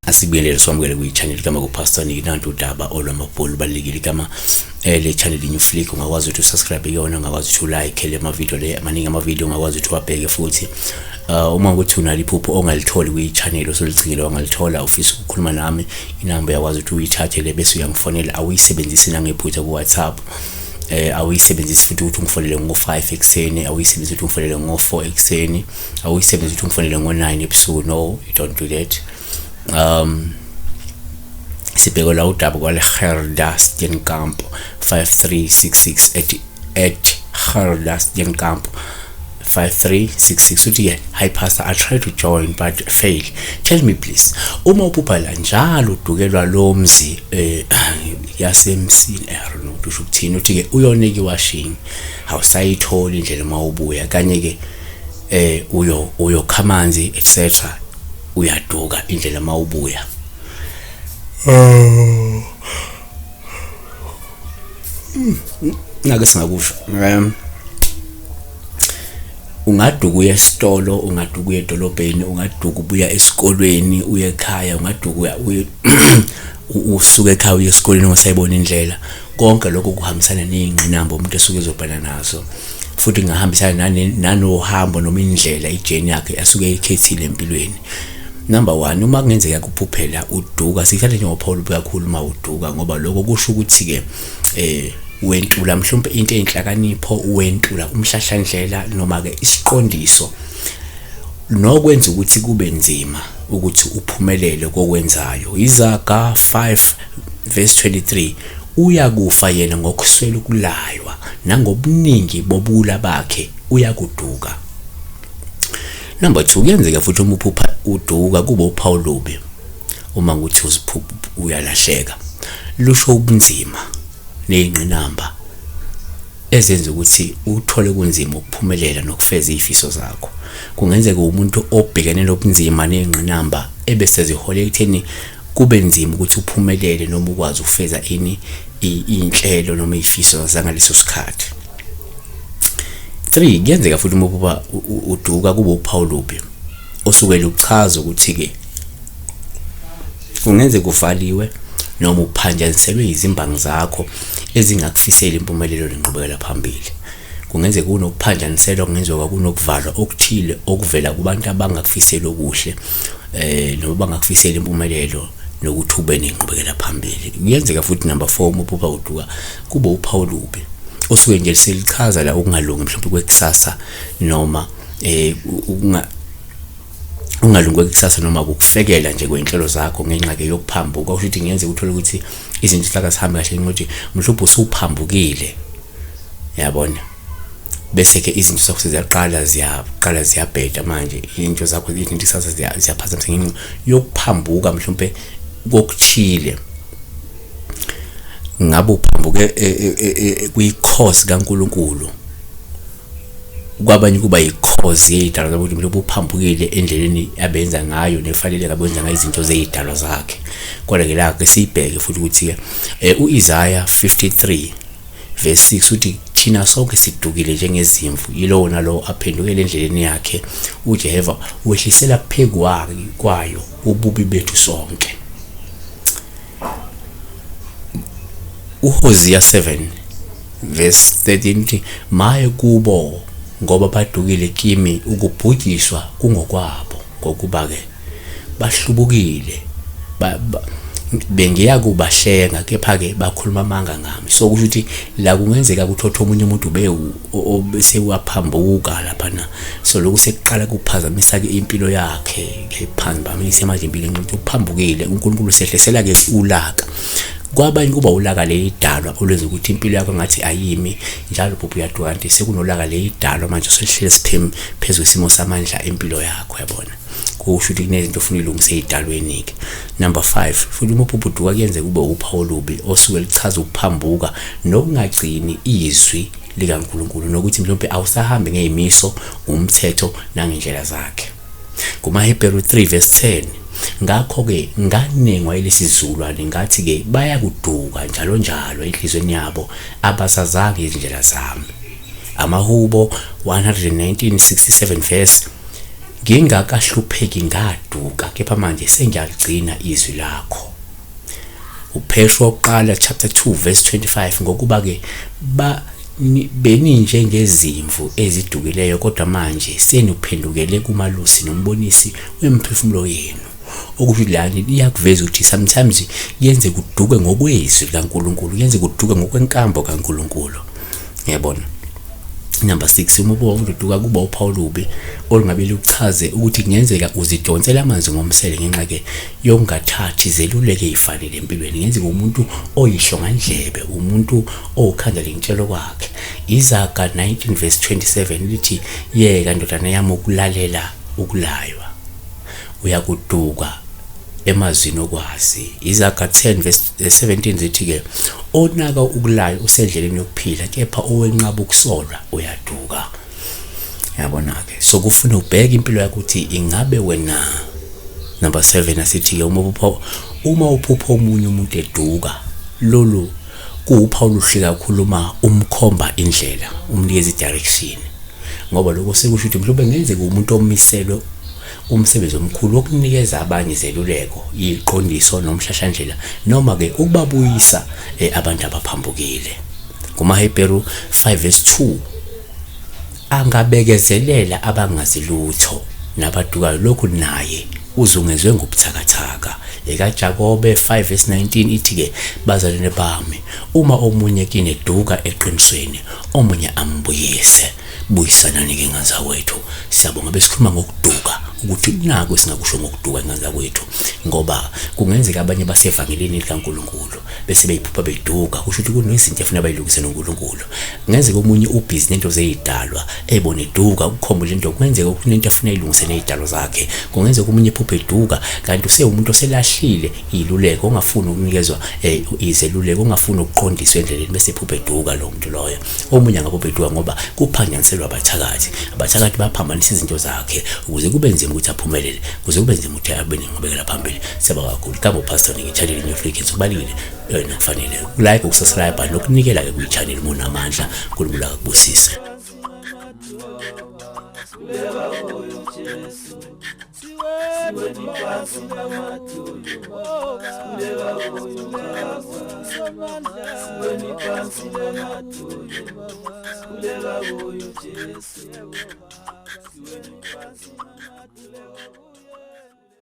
Asibiyelele somukele kwi-channel kama kupastor Nikinantu udaba olwamabholu balekile kama le channel new flick ungakwazi ukuthi usubscribe yona, ungakwazi ukuthi ulike le video le amaningi amavideo ungakwazi ukuthi wabheke futhi uma ukuthi unalo iphupho ongalithola kwi-channel osolicingile ongalithola ufisa ukukhuluma nami inamba yakwazi ukuthi uyithathe le bese uyangifonela awuyisebenzisi nangephutha ku WhatsApp awuyisebenzisi futhi ukuthi ungifonele ngo5 ekseni awuyisebenzisi ukuthi ungifonele ngo4 ekseni awuyisebenzisi ukuthi ungifonele ngo9 ebusuku. No, you don't do that. Sibheka la udaba kwale Gerdastenkamp 5366 at Gerdastenkamp 5366 uthi hi pastor, I tried to join but fail. Tell me please, uma uphupha la njalo udukelwa lo mzi yasemsini kusho ukuthini? Uthi ke uyoneke washing awusayitholi indlela mawubuya kanye ke uyokhamanzi etc uyaduka indlela mawubuya. Nake singakusho ungaduka uye esitolo, ungaduka uye edolobheni, ungaduka ubuya esikolweni uye ekhaya, ungaduka usuke ekhaya uye esikolweni ngosayibona indlela. Konke lokho kuhambisana nezingqinamba umuntu esuke ezobhana nazo, futhi ngahambisana nanohambo noma indlela ijeni yakhe asuke eyikhethile empilweni. Number 1, uma kungenzeka kuphuphela uduka, sikhathe njengoPaul uyakhuluma uduka ngoba lokho kusho ukuthi ke wentula mhlawumbe into enhlakanipho, wentula umhlahlandlela noma ke isiqondiso nokwenza ukuthi kube nzima ukuthi uphumelele kokwenzayo. Izaga 5:23 uyakufa yena ngokuswela ukulaywa nangobuningi bobula bakhe uyakuduka. Number 2, kuyenzeka futhi uma uphupha uduka kube uPaul lubi uma nguthi uziphupha uyalahleka, lusho ubunzima nezingqinamba ezenza ukuthi uthole kunzima ukuphumelela nokufeza izifiso zakho. Kungenzeka umuntu obhekene nobunzima nezingqinamba ebese ziholela ekutheni kube nzima ukuthi uphumelele noma ukwazi ukufeza inhlelo noma izifiso zangaleso sikhathi. 3, kuyenzeka futhi uma uphupha uduka kube uPaul lubi osukela uchaza ukuthi ke kungenzeka uvaliwe noma uphanjaniselwe izimbangi zakho ezingakufisela impumelelo nenqubekela phambili. Kungenzeka kunokuphanjaniselwa, kungenzeka kunokuvalwa okuthile okuvela kubantu abangakufisela okuhle noma bangakufisela impumelelo nokuthi ube nenqubekela phambili. Kuyenzeka futhi number 4, uma uphupha uduka kube uPaul lubi osuke nje selichaza la ukungalungi mhlawumbe kwekusasa noma ungalungi kwekusasa noma ukufekela nje kwenhlelo zakho ngenxa ke yokuphambuka. Kusho ukuthi ngiyenze uthola ukuthi izinto zaka zihambe kahle ngokuthi mhlawumbe usuphambukile, yabona, bese ke izinto zakho ziyaqala ziyabheda manje, into zakho izinto kusasa ziyaphazamisa ngenxa yokuphambuka mhlawumbe kokuthile. Ngabe uphambuke kwi-cause kaNkulunkulu, kwabanye kuba yi-cause yezidalwa zabo, mhlawumbe uphambukile endleleni abenza ngayo nefanele kabenza ngayo izinto zezidalwa zakhe. Kodwa ke la ke sibheke futhi ukuthi ke uIsaiah 53:6 uthi thina sonke sidukile njengezimvu, yilowo nalo aphendukele endleleni yakhe, uJehova wehlisela phezu kwayo ububi bethu sonke. uHosea 7:13 uthi maye kubo ngoba badukile kimi, ukubhujiswa kungokwabo ngokuba ke bahlubukile, bengiya kubahlenga kepha ke bakhuluma amanga ngami. So kusho ukuthi la kungenzeka ukuthi omunye umuntu bese waphambuka lapha na, so lokho sekuqala kuphazamisa ke impilo yakhe ngephansi manje impilo umuntu uphambukile, uNkulunkulu sehlesela ke ulaka. Kwabanye kuba ulaka leyidalwa olwenza ukuthi impilo yakho ngathi ayimi njalo phupho yaduka, kanti sekunolaka leyidalwa manje selihlele siphemu phezulu isimo samandla empilo yakho, yabona. Kusho ukuthi kunezinto ufuna ilungise ezidalweni ke. Number 5, futhi uma uphupha uduka kuyenzeka kube uPaul lubi osuke lichaza ukuphambuka nokungagcini izwi likaNkulunkulu nokuthi mhlawumbe awusahambe ngezimiso, umthetho nangendlela zakhe. KumaHebheru 3:10 Ngakho-ke nganengwa lesizulwane ngathi ke bayakuduka njalo njalo enhlizweni yabo abasazange izindlela zami. Amahubo 119:67 verse. Ngingakahlupheki ngaduka kepha manje sengiyaligcina izwi lakho. Upheshu wokuqala chapter 2 verse 25 ngokuba ke beninjengezimvu ezidukileyo kodwa manje seniphendukele kumalusi nombonisi wemphefumulo yenu. Okusho lani liyakuveza ukuthi sometimes yenze kuduke ngokwezwi kaNkuluNkulu, yenze kuduke ngokwenkambo kaNkuluNkulu. Ngiyabona. Number 6, uma uduka kuba uphawu lubi olungabe luchaze ukuthi kungenzeka uzidonsela amanzi ngomsele ngenxa ke yokungathathi zeluleke ezifanele empilweni. Ngenzeka umuntu oyihlongandlebe, umuntu owukhanda lentshelo kwakhe. Izaga 19 verse 27 lithi yeka ndodana yami ukulalela ukulaywa, uyakuduka emazwini okwazi. Izaga 10 verse 17 zithi ke onaka ukulaya usendleleni yokuphila kepha owenqaba ukusolwa uyaduka. Yabona ke, so kufuna ubheke impilo yakho ukuthi ingabe wena. Number 7 asithi ke uma uphupha omunye umuntu eduka, lolu kuwuphawu luhle kakhulu uma umkhomba indlela, umnikeza direction, ngoba lokho sekusho ukuthi mhlawumbe ngenzeka umuntu omiselwe umsebenzi omkhulu wokunikeza abanye izeluleko, iqondiso nomhlahlandlela noma ke ukubabuyisa abantu abaphambukile. KumaHebheru 5 verse 2 angabekezelela abangazilutho nabadukayo lokhu naye uzungezwe ngobuthakathaka. EkaJakobe 5 verse 19 ithi ke bazalwane bami, uma omunye kini eduka eqinisweni omunye ambuyise, buyisanani ke ngazawethu. Siyabonga besikhuluma ngokuduka ukuthi nako singakusho ngokuduka ngazawethu, ngoba kungenzeka abanye basevangelini likaNkuluNkulu bese beyiphupha beduka, kusho ukuthi kunezinto efuna bayilungise noNkuluNkulu. Kungenzeka omunye ubhizi nento zeyidalwa ebone eduka ukukhomba lento, kungenzeka kunento efuna ayilungise nezidalo zakhe. Kungenzeka omunye iphupha eduka kanti usewumuntu oselahlile iluleko, ongafuni ukunikezwa izeluleko, ongafuni ukuqondiswa endleleni bese iphupha eduka lo muntu loyo. Omunye angaphupha eduka ngoba kuphanyanselwa abathakathi baphambanisa izinto zakhe ukuze kube nzima ukuthi aphumelele, ukuze kube nzima ukuthi abe nengqubekela phambili. Siyabonga kakhulu kabo pastor ngi-channel Netflix kubalile yena kufanele like, ukusubscribe nokunikela ke kwi-channel mona amandla. uNkulunkulu akubusise. Siwe